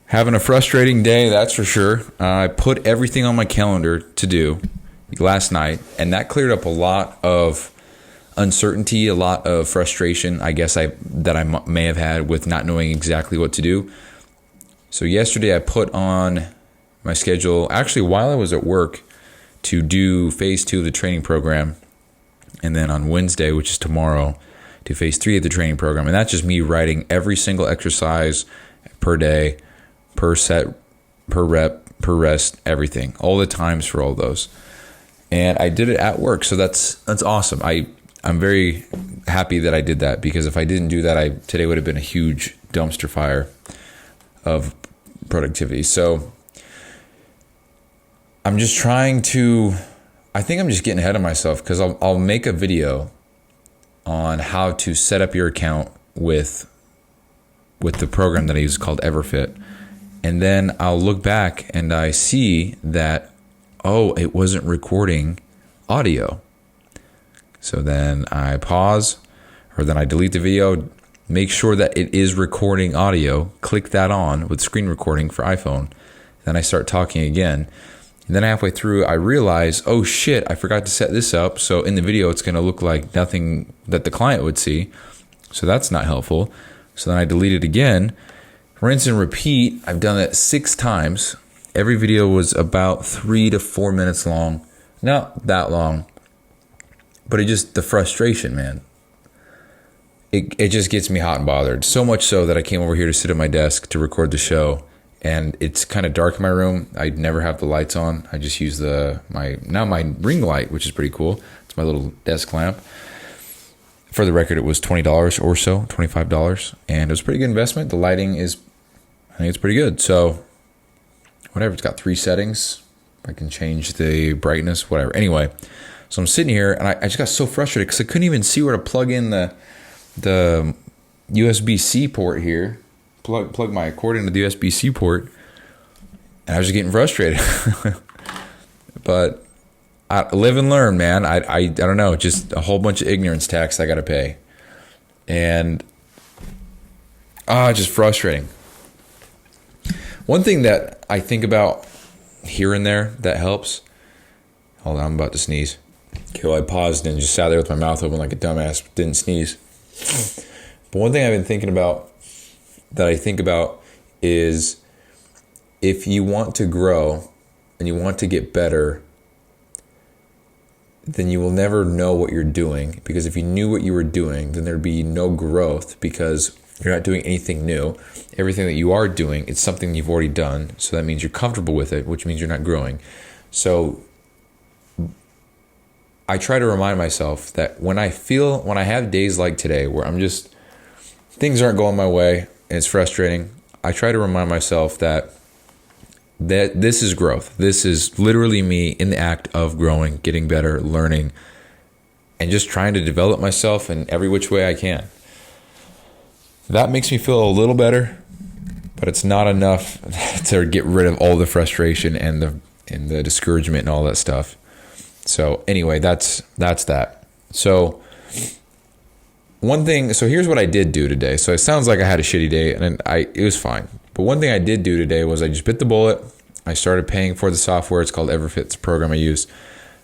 Having a frustrating day, that's for sure. I put everything on my calendar to do last night, and that cleared up a lot of uncertainty, a lot of frustration, I guess, that I may have had with not knowing exactly what to do. So yesterday I put on my schedule, actually while I was at work, to do phase 2 of the training program. And then on Wednesday, which is tomorrow, do phase 3 of the training program. And that's just me writing every single exercise per day, per set, per rep, per rest, everything, all the times for all those. And I did it at work, so that's awesome. I'm very happy that I did that, because if I didn't do that, today would have been a huge dumpster fire of productivity. So I'm just trying to, I think I'm just getting ahead of myself, because I'll make a video on how to set up your account with the program that I use called EverFit. And then I'll look back and I see that, oh, it wasn't recording audio. So then I pause, or then I delete the video, make sure that it is recording audio, click that on with screen recording for iPhone. Then I start talking again. And then halfway through, I realize, oh shit, I forgot to set this up. So in the video, it's going to look like nothing that the client would see. So that's not helpful. So then I delete it again. Rinse and repeat. I've done that 6 times. Every video was about 3 to 4 minutes long. Not that long. But the frustration, man. It just gets me hot and bothered. So much so that I came over here to sit at my desk to record the show. And it's kind of dark in my room. I never have the lights on. I just use my ring light, which is pretty cool. It's my little desk lamp. For the record, it was $20 or so, $25. And it was a pretty good investment. The lighting I think it's pretty good. So whatever, it's got 3 settings. I can change the brightness, whatever. Anyway, so I'm sitting here and I just got so frustrated because I couldn't even see where to plug in the USB-C port here. Plug my cord into the USB-C port. And I was just getting frustrated. But I live and learn, man. I don't know, just a whole bunch of ignorance tax I got to pay. And just frustrating. One thing that I think about here and there that helps. Hold on, I'm about to sneeze. Okay, well, I paused and just sat there with my mouth open like a dumbass, didn't sneeze. But one thing I've been thinking about, is if you want to grow and you want to get better, then you will never know what you're doing. Because if you knew what you were doing, then there'd be no growth, because you're not doing anything new. Everything that you are doing, it's something you've already done. So that means you're comfortable with it, which means you're not growing. So I try to remind myself that when I have days like today where things aren't going my way and it's frustrating, I try to remind myself that this is growth. This is literally me in the act of growing, getting better, learning, and just trying to develop myself in every which way I can. That makes me feel a little better, but it's not enough to get rid of all the frustration and the discouragement and all that stuff. So anyway, that's that. So here's what I did do today. So it sounds like I had a shitty day, and it was fine. But one thing I did do today was I just bit the bullet. I started paying for the software. It's called EverFit. It's a program I use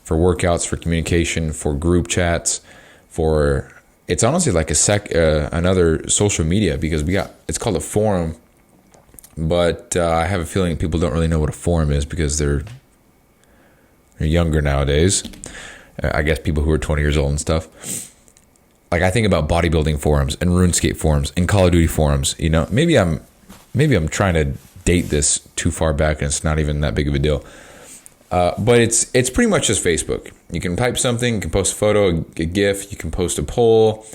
for workouts, for communication, for group chats, it's honestly like another social media, because it's called a forum. But I have a feeling people don't really know what a forum is, because they're younger nowadays. I guess people who are 20 years old and stuff. Like, I think about bodybuilding forums and RuneScape forums and Call of Duty forums. You know, maybe I'm trying to date this too far back and it's not even that big of a deal. But it's pretty much just Facebook. You can type something, you can post a photo, a GIF, you can post a poll,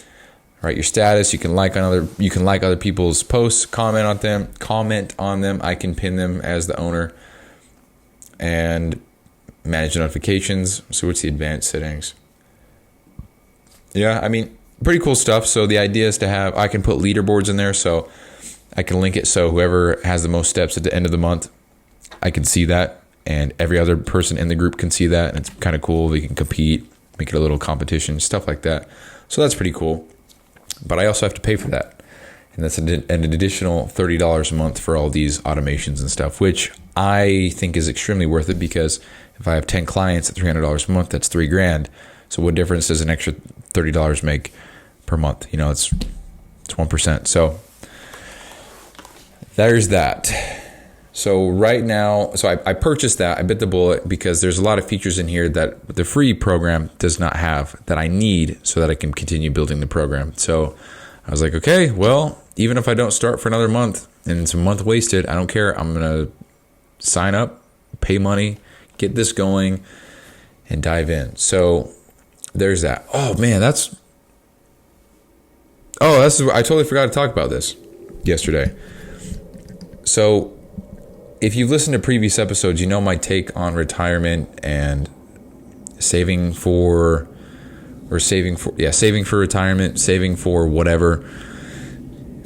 write your status, you can like other people's posts, comment on them. I can pin them as the owner and manage notifications. So what's the advanced settings? Yeah, I mean, pretty cool stuff. So the idea is I can put leaderboards in there, so I can link it so whoever has the most steps at the end of the month, I can see that, and every other person in the group can see that, and it's kind of cool. We can compete, make it a little competition, stuff like that. So that's pretty cool. But I also have to pay for that. And that's an additional $30 a month for all these automations and stuff, which I think is extremely worth it, because if I have 10 clients at $300 a month, that's $3,000. So what difference does an extra $30 make per month? You know, it's 1%. So there's that. So right now, I purchased that. I bit the bullet because there's a lot of features in here that the free program does not have that I need so that I can continue building the program. So I was like, okay, well, even if I don't start for another month and it's a month wasted, I don't care. I'm going to sign up, pay money, get this going, and dive in. So there's that. Oh man, I totally forgot to talk about this yesterday. So if you've listened to previous episodes, you know my take on retirement and saving for retirement, saving for whatever,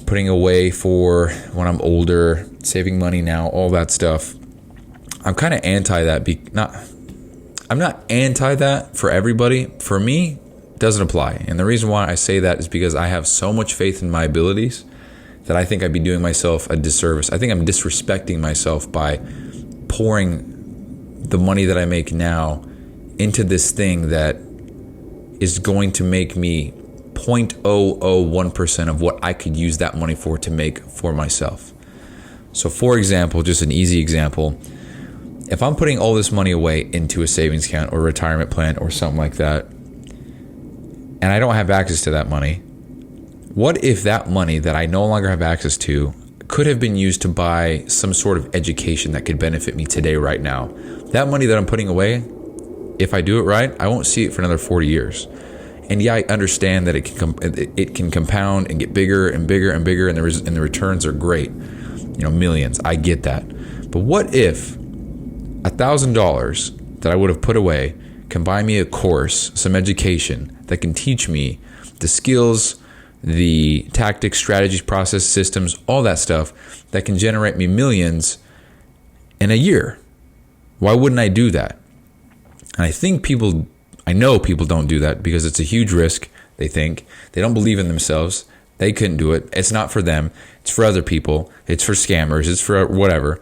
putting away for when I'm older, saving money now, all that stuff. I'm kind of anti that. I'm not anti that for everybody. For me, it doesn't apply. And the reason why I say that is because I have so much faith in my abilities that I think I'd be doing myself a disservice. I think I'm disrespecting myself by pouring the money that I make now into this thing that is going to make me 0.001% of what I could use that money for to make for myself. So for example, just an easy example, if I'm putting all this money away into a savings account or retirement plan or something like that, and I don't have access to that money, what if that money that I no longer have access to could have been used to buy some sort of education that could benefit me today, right now? That money that I'm putting away, if I do it right, I won't see it for another 40 years. And yeah, I understand that it can compound and get bigger and bigger and bigger, and the returns are great. You know, millions. I get that. But what if $1,000 that I would have put away can buy me a course, some education that can teach me the skills, the tactics, strategies, process, systems, all that stuff that can generate me millions in a year? Why wouldn't I do that? And I know people don't do that because it's a huge risk. They don't believe in themselves. They couldn't do it. It's not for them. It's for other people. It's for scammers. It's for whatever.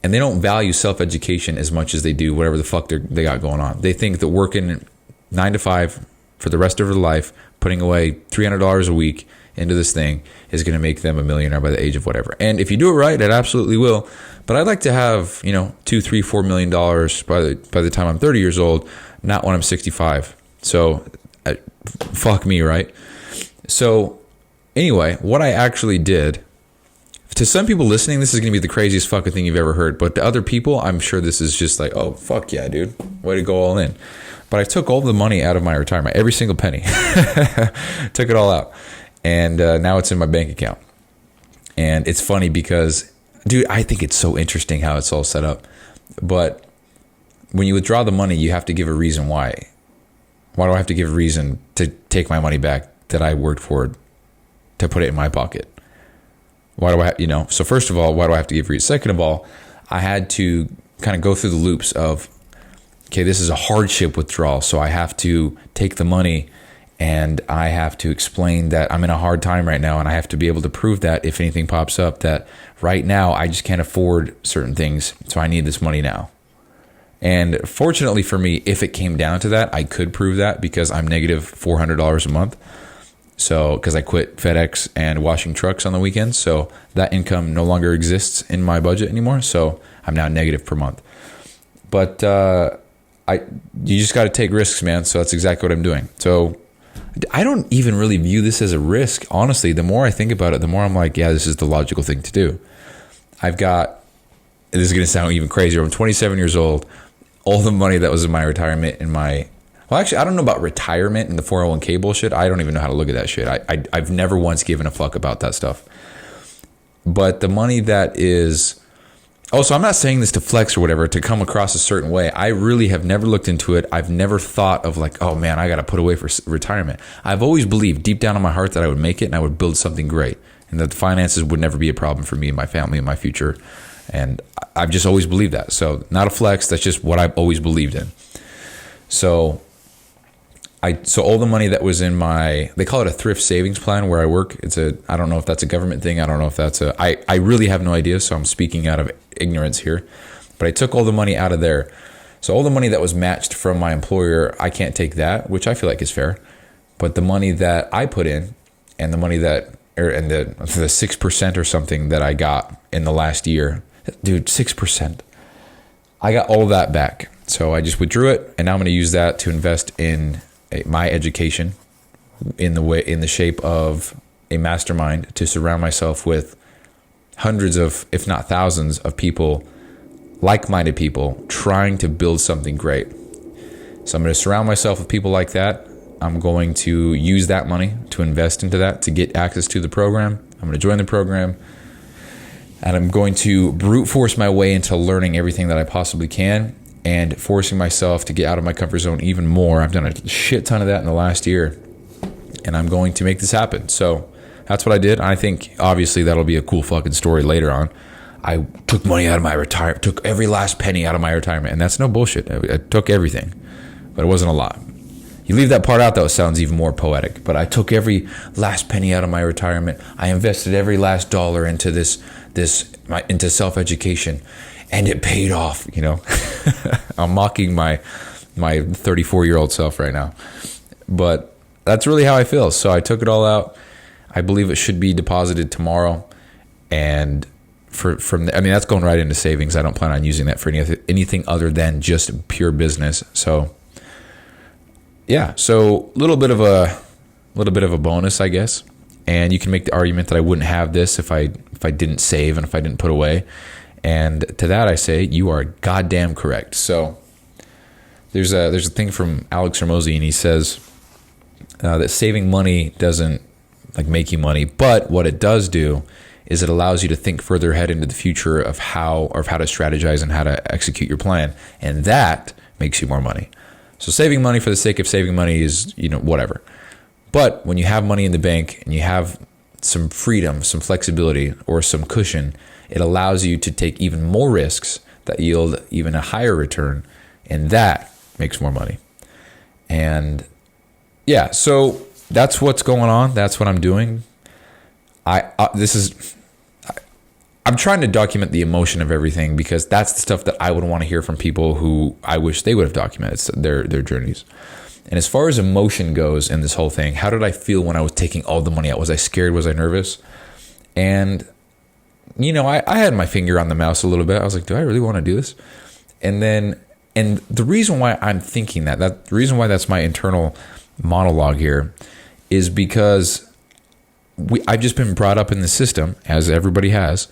And they don't value self-education as much as they do whatever the fuck they got going on. They think that working 9 to 5 for the rest of their life, putting away $300 a week into this thing is going to make them a millionaire by the age of whatever. And if you do it right, it absolutely will. But I'd like to have, $2, $3, $4 million by the time I'm 30 years old, not when I'm 65. So fuck me, right? So anyway, what I actually did, to some people listening, this is going to be the craziest fucking thing you've ever heard. But to other people, I'm sure this is just like, oh, fuck yeah, dude. Way to go all in. But I took all the money out of my retirement, every single penny. Took it all out. And now it's in my bank account. And it's funny because, dude, I think it's so interesting how it's all set up. But when you withdraw the money, you have to give a reason why. Why do I have to give a reason to take my money back that I worked for to put it in my pocket? Why do I, so first of all, why do I have to give a reason? Second of all, I had to kind of go through the loops of, okay, this is a hardship withdrawal, so I have to take the money and I have to explain that I'm in a hard time right now, and I have to be able to prove that if anything pops up, that right now I just can't afford certain things, so I need this money now. And fortunately for me, if it came down to that, I could prove that because I'm negative $400 a month. So, because I quit FedEx and washing trucks on the weekends, so that income no longer exists in my budget anymore. So I'm now negative per month. But you just got to take risks, man. So that's exactly what I'm doing. So I don't even really view this as a risk. Honestly, the more I think about it, the more I'm like, yeah, this is the logical thing to do. I've got, this is going to sound even crazier. I'm 27 years old. All the money that was in my retirement well, actually, I don't know about retirement and the 401k bullshit. I don't even know how to look at that shit. I've never once given a fuck about that stuff. But the money that is... Also, I'm not saying this to flex or whatever, to come across a certain way. I really have never looked into it. I've never thought of like, oh man, I got to put away for retirement. I've always believed deep down in my heart that I would make it and I would build something great. And that the finances would never be a problem for me and my family and my future. And I've just always believed that. So not a flex. That's just what I've always believed in. So So all the money that was in they call it a thrift savings plan where I work. I don't know if that's a government thing. I don't know if I really have no idea. So I'm speaking out of ignorance here, but I took all the money out of there. So all the money that was matched from my employer, I can't take that, which I feel like is fair. But the money that I put in and the money the 6% or something that I got in the last year, dude, 6%, I got all that back. So I just withdrew it, and now I'm going to use that to invest in my education in the shape of a mastermind to surround myself with hundreds of, if not thousands of people, like-minded people trying to build something great. So I'm going to surround myself with people like that. I'm going to use that money to invest into that to get access to the program. I'm going to join the program, and I'm going to brute force my way into learning everything that I possibly can and forcing myself to get out of my comfort zone even more. I've done a shit ton of that in the last year, and I'm going to make this happen. So that's what I did. I think obviously that'll be a cool fucking story later on. I took money out of my retirement, took every last penny out of my retirement, and that's no bullshit. I took everything, but it wasn't a lot. You leave that part out, though, it sounds even more poetic. But I took every last penny out of my retirement. I invested every last dollar into into self-education, and it paid off. You know, I'm mocking my 34-year-old self right now, but that's really how I feel. So I took it all out. I believe it should be deposited tomorrow, and that's going right into savings. I don't plan on using that for anything other than just pure business. So. Yeah, so a little bit of a bonus, I guess. And you can make the argument that I wouldn't have this if I didn't save and if I didn't put away. And to that I say you are goddamn correct. So there's a thing from Alex Hormozy, and he says that saving money doesn't make you money, but what it does do is it allows you to think further ahead into the future of how to strategize and how to execute your plan, and that makes you more money. So saving money for the sake of saving money is, whatever. But when you have money in the bank and you have some freedom, some flexibility, or some cushion, it allows you to take even more risks that yield even a higher return, and that makes more money. And yeah, so that's what's going on. That's what I'm doing. I'm trying to document the emotion of everything because that's the stuff that I would want to hear from people who I wish they would have documented their journeys. And as far as emotion goes in this whole thing, how did I feel when I was taking all the money out? Was I scared? Was I nervous? And, I had my finger on the mouse a little bit. I was like, do I really want to do this? And the reason why I'm thinking the reason why that's my internal monologue here is because I've just been brought up in the system, as everybody has,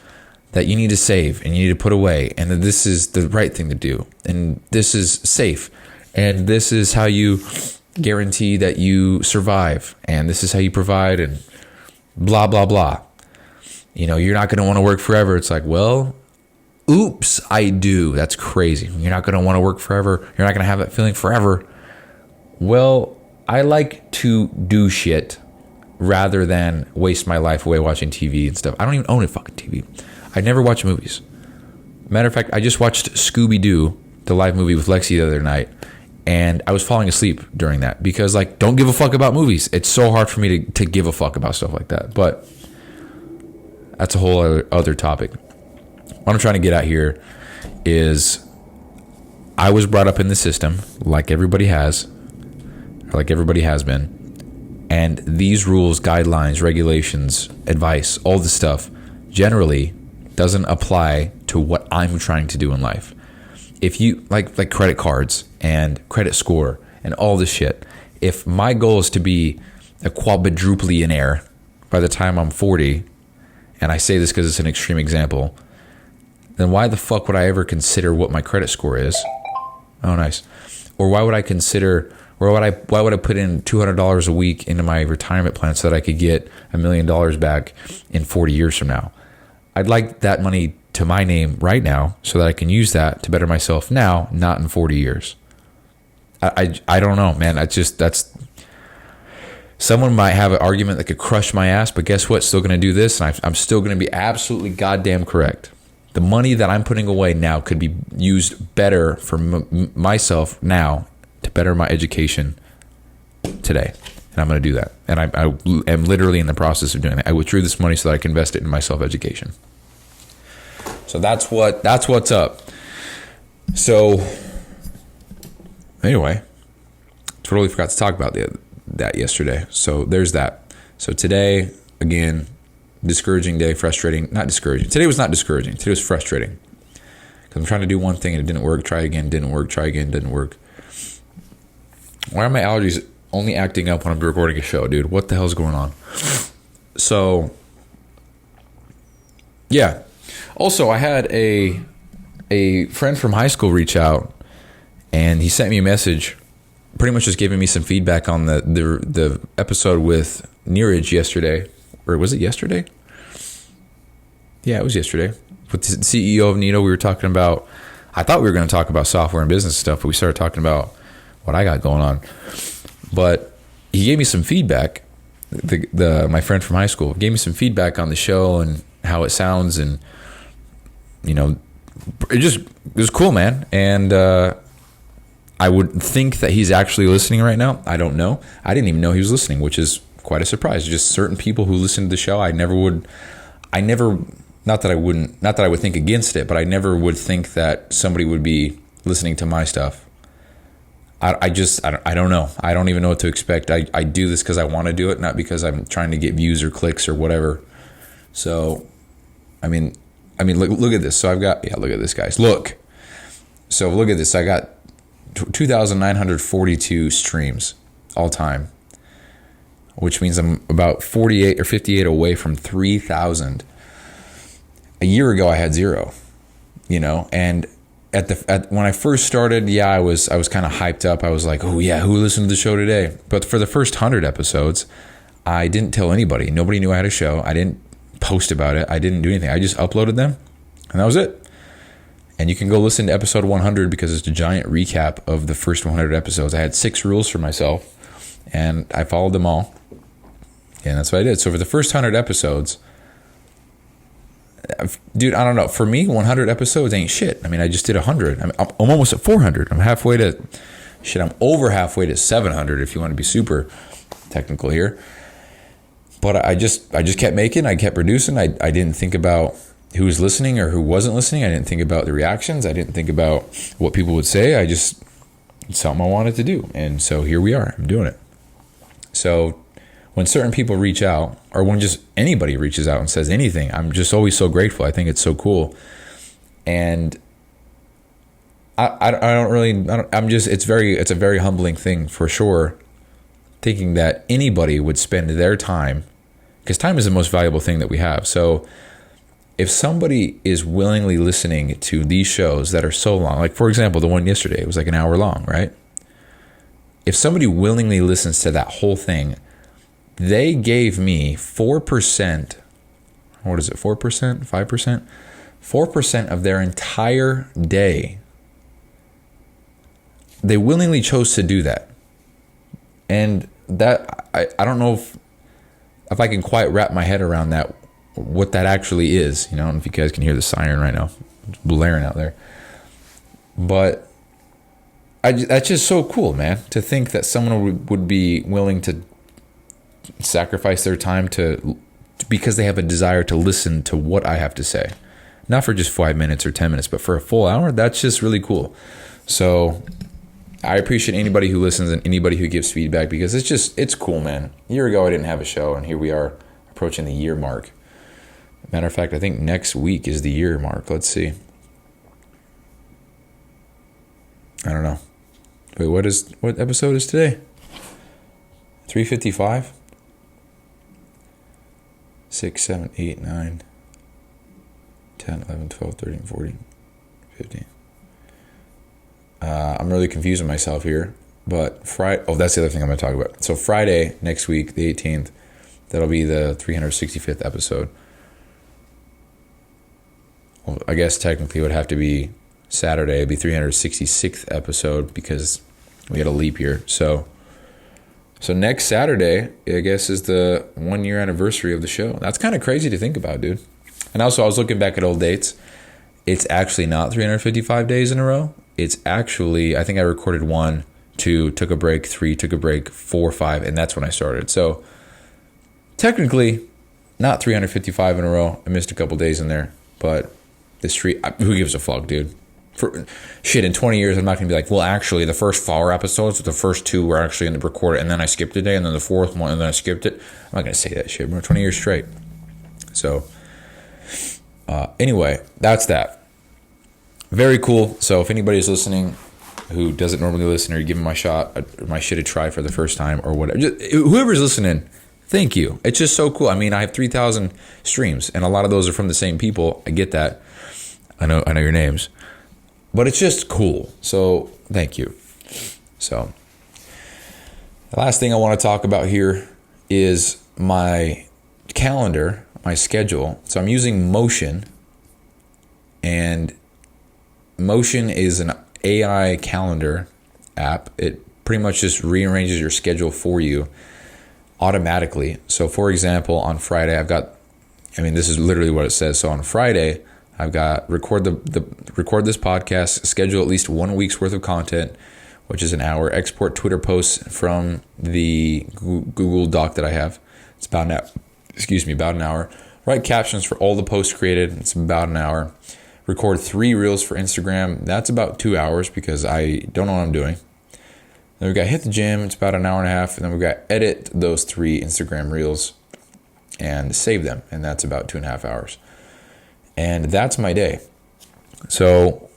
that you need to save and you need to put away, and that this is the right thing to do, and this is safe, and this is how you guarantee that you survive, and this is how you provide, and blah, blah, blah. You're not going to want to work forever. It's like, well, oops, I do. That's crazy. You're not going to want to work forever. You're not going to have that feeling forever. Well, I like to do shit rather than waste my life away watching TV and stuff. I don't even own a fucking TV. I never watch movies. Matter of fact, I just watched Scooby-Doo, the live movie with Lexi the other night, and I was falling asleep during that because, don't give a fuck about movies. It's so hard for me to give a fuck about stuff like that. But that's a whole other topic. What I'm trying to get at here is I was brought up in the system like everybody has been. And these rules, guidelines, regulations, advice, all this stuff generally doesn't apply to what I'm trying to do in life. If you like credit cards and credit score and all this shit, if my goal is to be a quadrupleionaire by the time I'm 40, and I say this because it's an extreme example, then why the fuck would I ever consider what my credit score is? Oh, nice. Or why would I consider, or why would I put in $200 a week into my retirement plan so that I could get $1 million back in 40 years from now? I'd like that money to my name right now so that I can use that to better myself now, not in 40 years. I don't know, man. That's someone might have an argument that could crush my ass, but guess what? Still going to do this, and I'm still going to be absolutely goddamn correct. The money that I'm putting away now could be used better for myself now to better my education today. And I'm going to do that. And I am literally in the process of doing that. I withdrew this money so that I can invest it in my self-education. So that's what's up. So anyway, totally forgot to talk about that yesterday. So there's that. So today, again, discouraging day, frustrating. Not discouraging. Today was not discouraging. Today was frustrating. Because I'm trying to do one thing and it didn't work. Try again, didn't work. Try again, didn't work. Why are my allergies only acting up when I'm recording a show, dude? What the hell's going on? So, yeah. Also, I had a friend from high school reach out, and he sent me a message, pretty much just giving me some feedback on the episode with Neeraj yesterday. Or was it yesterday? Yeah, it was yesterday. With the CEO of Nito, we were talking about, I thought we were going to talk about software and business stuff, but we started talking about what I got going on. But he gave me some feedback. My friend from high school gave me some feedback on the show and how it sounds, and it was cool, man. And I would think that he's actually listening right now. I don't know. I didn't even know he was listening, which is quite a surprise. Just certain people who listen to the show, not that I would think against it, but I never would think that somebody would be listening to my stuff. I don't know. I don't even know what to expect. I do this because I want to do it, not because I'm trying to get views or clicks or whatever. So, I mean, look at this. So look at this, guys. Look. So look at this. I got 2,942 streams all time, which means I'm about 48 or 58 away from 3,000. A year ago, I had 0, and when I first started, I was kind of hyped up. I was like, oh yeah, who listened to the show today? But for the first 100 episodes, I didn't tell anybody. Nobody knew I had a show. I didn't post about it. I didn't do anything. I just uploaded them, and that was it. And you can go listen to episode 100 because it's a giant recap of the first 100 episodes. I had 6 rules for myself, and I followed them all. And that's what I did. So for the first 100 episodes, dude, I don't know. For me, 100 episodes ain't shit. I mean, I just did 100. I'm almost at 400. I'm over halfway to 700 if you want to be super technical here. But I just kept making. I kept producing. I didn't think about who was listening or who wasn't listening. I didn't think about the reactions. I didn't think about what people would say. It's something I wanted to do. And so here we are. I'm doing it. So when certain people reach out, or when just anybody reaches out and says anything, I'm just always so grateful. I think it's so cool. And it's a very humbling thing for sure, thinking that anybody would spend their time, because time is the most valuable thing that we have. So if somebody is willingly listening to these shows that are so long, like for example, the one yesterday, it was like an hour long, right? If somebody willingly listens to that whole thing, they gave me 4%, what is it, 4%, 5%? 4% of their entire day. They willingly chose to do that. And that, I don't know if I can quite wrap my head around that, what that actually is. I don't know if you guys can hear the siren right now. It's blaring out there. But that's just so cool, man, to think that someone would be willing to sacrifice their time because they have a desire to listen to what I have to say. Not for just 5 minutes or 10 minutes, but for a full hour. That's just really cool. So I appreciate anybody who listens and anybody who gives feedback, because it's cool, man. A year ago, I didn't have a show, and here we are approaching the year mark. Matter of fact, I think next week is the year mark. Let's see. I don't know. Wait, what episode is today? 355? 6, 7, 8, 9, 10, 11, 12, 13, 14, 15. I'm really confusing myself here. But Friday, that's the other thing I'm going to talk about. So Friday next week, the 18th, that'll be the 365th episode. Well, I guess technically it would have to be Saturday. It'd be 366th episode because we had a leap year. So next Saturday, I guess, is the 1 year anniversary of the show. That's kind of crazy to think about, dude. And also, I was looking back at old dates. It's actually not 355 days in a row. It's actually, I think I recorded 1, 2, took a break, 3, took a break, 4, 5, and that's when I started. So technically, not 355 in a row. I missed a couple days in there, but the streak, who gives a fuck, dude? For shit, in 20 years, I'm not gonna be like, well, actually, the first 4 episodes, the first 2 were actually gonna record it, and then I skipped a day, and then the 4th one, and then I skipped it. I'm not gonna say that shit, bro. 20 years straight. So, anyway, that's that. Very cool. So, if anybody's listening who doesn't normally listen, or you give my shit a try for the first time, or whatever, whoever's listening, thank you. It's just so cool. I mean, I have 3,000 streams, and a lot of those are from the same people. I get that. I know your names. But it's just cool. So thank you. So the last thing I want to talk about here is my calendar, my schedule. So I'm using Motion, and Motion is an AI calendar app. It pretty much just rearranges your schedule for you automatically. So for example, on Friday, this is literally what it says. So on Friday, I've got record this podcast, schedule at least 1 week's worth of content, which is an hour, export Twitter posts from the Google Doc that I have. It's about an hour. Write captions for all the posts created. It's about an hour. Record 3 reels for Instagram. That's about 2 hours because I don't know what I'm doing. Then we've got hit the gym. It's about an hour and a half. And then we've got edit those 3 Instagram reels and save them. And that's about 2.5 hours. And that's my day. So,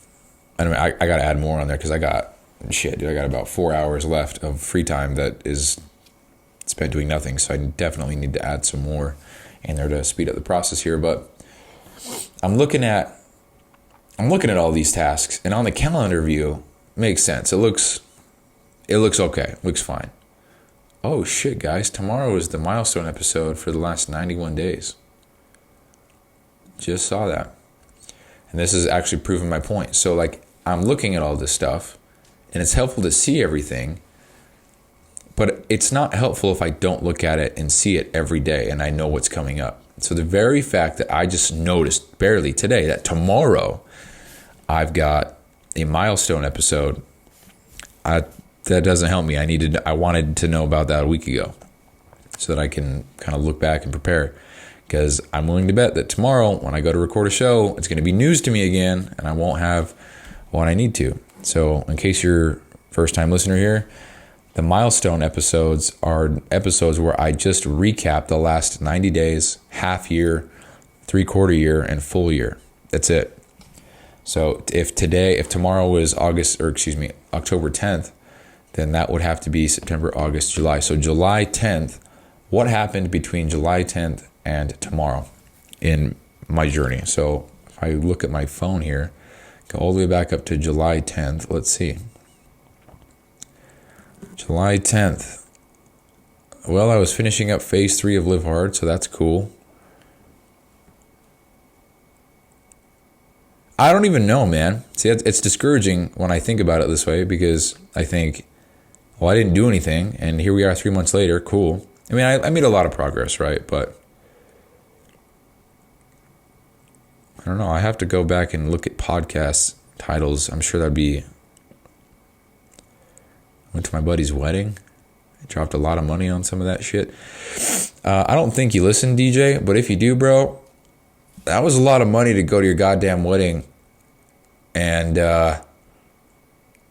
I got to add more on there because I got about 4 hours left of free time that is spent doing nothing. So I definitely need to add some more in there to speed up the process here. But I'm looking at all these tasks, and on the calendar view, makes sense. It looks okay. It looks fine. Oh shit, guys! Tomorrow is the milestone episode for the last 91 days. Just saw that. And this is actually proving my point. So I'm looking at all this stuff, and it's helpful to see everything, but it's not helpful if I don't look at it and see it every day and I know what's coming up. So the very fact that I just noticed barely today that tomorrow I've got a milestone episode, that doesn't help me. I wanted to know about that a week ago so that I can kind of look back and prepare. Because I'm willing to bet that tomorrow, when I go to record a show, it's going to be news to me again, and I won't have what I need to. So, in case you're first-time listener here, the milestone episodes are episodes where I just recap the last 90 days, half year, 3/4 year, and full year. That's it. So, if tomorrow was October 10th, then that would have to be September, August, July. So, July 10th, what happened between July 10th and tomorrow in my journey? So if I look at my phone here, go all the way back up to July 10th. Let's see. July 10th. Well, I was finishing up phase 3 of Live Hard, so that's cool. I don't even know, man. See, it's discouraging when I think about it this way, because I think, well, I didn't do anything, and here we are 3 months later. Cool. I mean, I made a lot of progress, right? But I don't know. I have to go back and look at podcast titles. I'm sure went to my buddy's wedding. I dropped a lot of money on some of that shit. I don't think you listen, DJ, but if you do, bro, that was a lot of money to go to your goddamn wedding. And,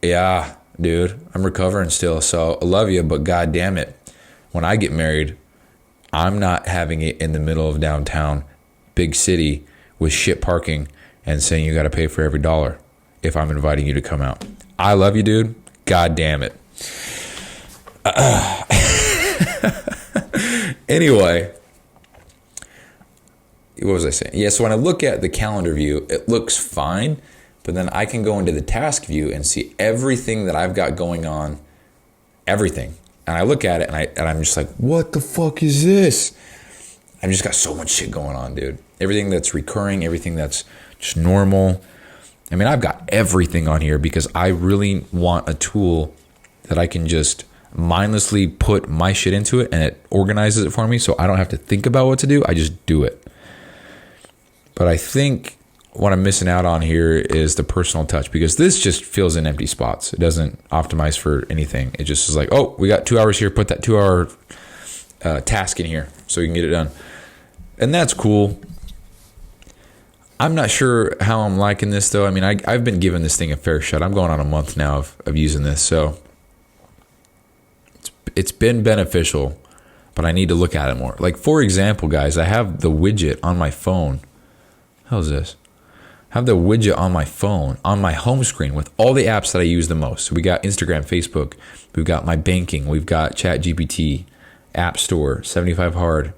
yeah, dude, I'm recovering still. So I love you, but goddamn it, when I get married, I'm not having it in the middle of downtown, big city, with shit parking and saying you got to pay for every dollar if I'm inviting you to come out. I love you, dude. God damn it. Anyway, what was I saying? Yeah, so when I look at the calendar view, it looks fine, but then I can go into the task view and see everything that I've got going on, everything. And I look at it and I'm just like, what the fuck is this? I've just got so much shit going on, dude. Everything that's recurring, everything that's just normal. I mean, I've got everything on here because I really want a tool that I can just mindlessly put my shit into it and it organizes it for me so I don't have to think about what to do. I just do it. But I think what I'm missing out on here is the personal touch, because this just fills in empty spots. It doesn't optimize for anything. It just is like, oh, we got 2 hours here. Put that 2 hour task in here so we can get it done. And that's cool. I'm not sure how I'm liking this, though. I mean, I've been giving this thing a fair shot. I'm going on a month now of using this. So it's been beneficial, but I need to look at it more. Like, for example, guys, I have the widget on my phone. How's this? I have the widget on my phone, on my home screen with all the apps that I use the most. So we got Instagram, Facebook, we've got my banking, we've got ChatGPT, App Store, 75 Hard,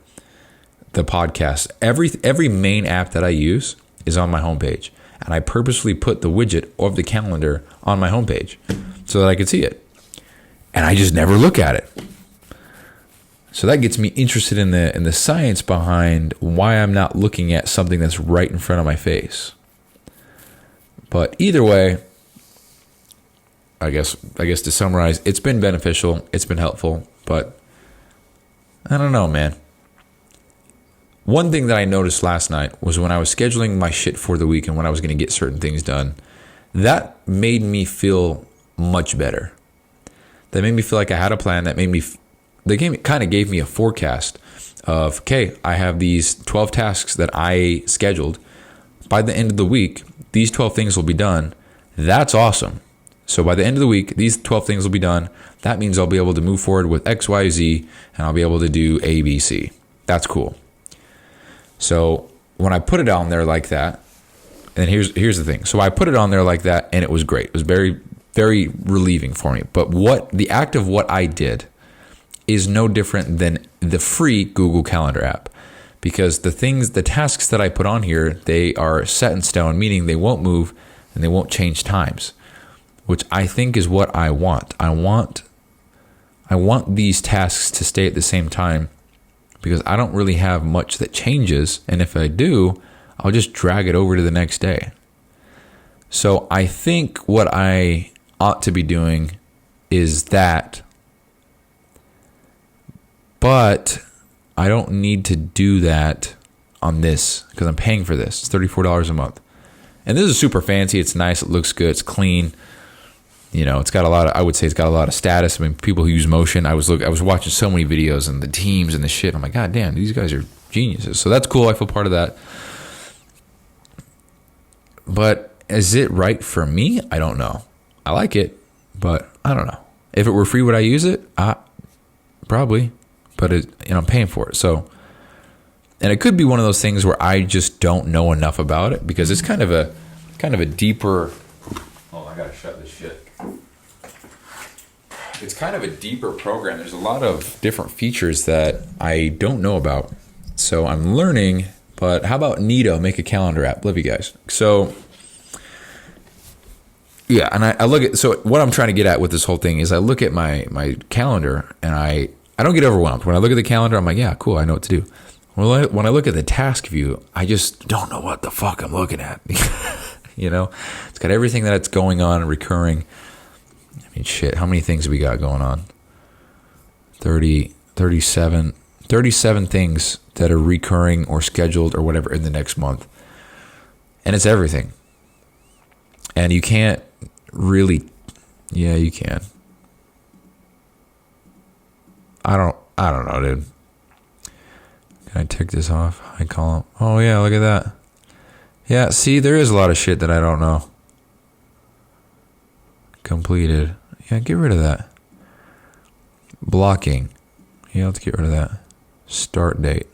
the podcast. Every main app that I use is on my homepage. And I purposely put the widget of the calendar on my homepage so that I could see it. And I just never look at it. So that gets me interested in the science behind why I'm not looking at something that's right in front of my face. But either way, I guess to summarize, it's been beneficial, it's been helpful, but I don't know, man. One thing that I noticed last night was when I was scheduling my shit for the week and when I was going to get certain things done, that made me feel much better. That made me feel like I had a plan. That made me, kind of gave me a forecast of, okay, I have these 12 tasks that I scheduled. By the end of the week, these 12 things will be done. That's awesome. So by the end of the week, these 12 things will be done. That means I'll be able to move forward with X, Y, Z, and I'll be able to do A, B, C. That's cool. So when I put it on there like that, and here's the thing. So I put it on there like that, and it was great. It was very, very relieving for me. But the act of what I did is no different than the free Google Calendar app. Because the tasks that I put on here, they are set in stone, meaning they won't move and they won't change times, which I think is what I want. I want these tasks to stay at the same time because I don't really have much that changes. And if I do, I'll just drag it over to the next day. So I think what I ought to be doing is that, but I don't need to do that on this because I'm paying for this. It's $34 a month. And this is super fancy. It's nice. It looks good. It's clean. You know, it's got a lot of, I would say it's got a lot of status. I mean, people who use motion, I was watching so many videos and the teams and the shit. I'm like, God damn, these guys are geniuses. So that's cool. I feel part of that. But is it right for me? I don't know. I like it, but I don't know. If it were free, would I use it? Probably. But I'm paying for it. So, and it could be one of those things where I just don't know enough about it because it's kind of a deeper. Oh, I gotta shut this shit. It's kind of a deeper program. There's a lot of different features that I don't know about. So I'm learning. But how about Neato? Make a calendar app. Love you guys. So. Yeah, and I look at, so what I'm trying to get at with this whole thing is I look at my calendar and I don't get overwhelmed. When I look at the calendar, I'm like, yeah, cool, I know what to do. When I look at the task view, I just don't know what the fuck I'm looking at. You know, it's got everything that's going on and recurring. I mean, shit, how many things have we got going on? 37 things that are recurring or scheduled or whatever in the next month. And it's everything. And you can't really, yeah, you can. I don't know, dude. Can I tick this off? I call him. Oh yeah, look at that. Yeah, see, there is a lot of shit that I don't know. Completed. Yeah, get rid of that. Blocking. Yeah, let's get rid of that. Start date.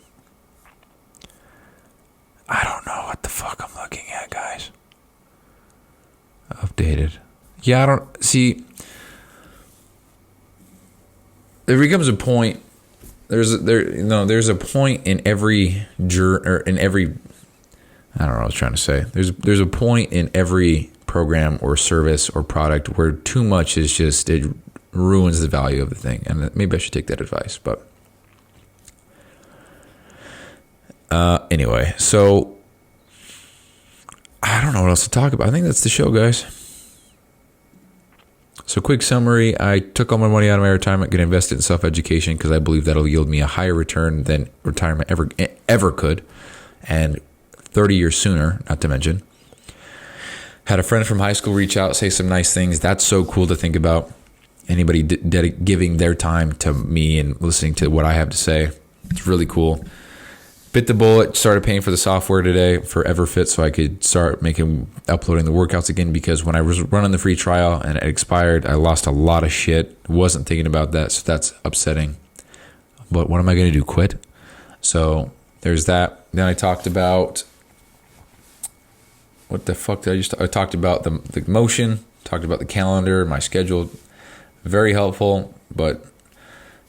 I don't know what the fuck I'm looking at, guys. Updated. Yeah, I don't see. There becomes a point. There's a point in every I don't know what I was trying to say. There's a point in every program or service or product where too much is just, it ruins the value of the thing. And maybe I should take that advice. But anyway, so I don't know what else to talk about. I think that's the show, guys. So quick summary, I took all my money out of my retirement, going to invest it in self-education because I believe that'll yield me a higher return than retirement ever could, and 30 years sooner, not to mention. Had a friend from high school reach out, say some nice things. That's so cool to think about. Anybody giving their time to me and listening to what I have to say. It's really cool. Bit the bullet, started paying for the software today for EverFit so I could start uploading the workouts again, because when I was running the free trial and it expired, I lost a lot of shit. Wasn't thinking about that, so that's upsetting. But what am I going to do, quit? So there's that. Then I talked about, what the fuck did I talked about the motion, talked about the calendar, my schedule. Very helpful, but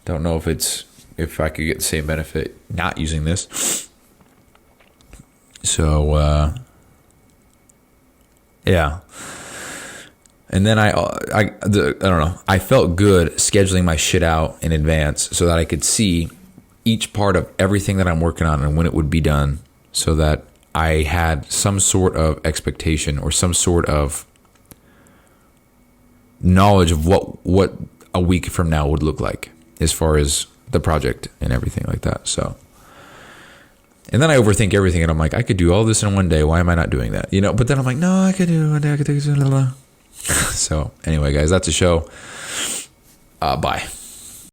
don't know if I could get the same benefit not using this. So yeah. And then I don't know. I felt good scheduling my shit out in advance so that I could see each part of everything that I'm working on and when it would be done, so that I had some sort of expectation or some sort of knowledge of what a week from now would look like as far as the project and everything like that. So, and then I overthink everything and I'm like, I could do all this in one day. Why am I not doing that? But then I'm like, no, I could do it one day. I could do it. So anyway, guys, that's a show. Bye.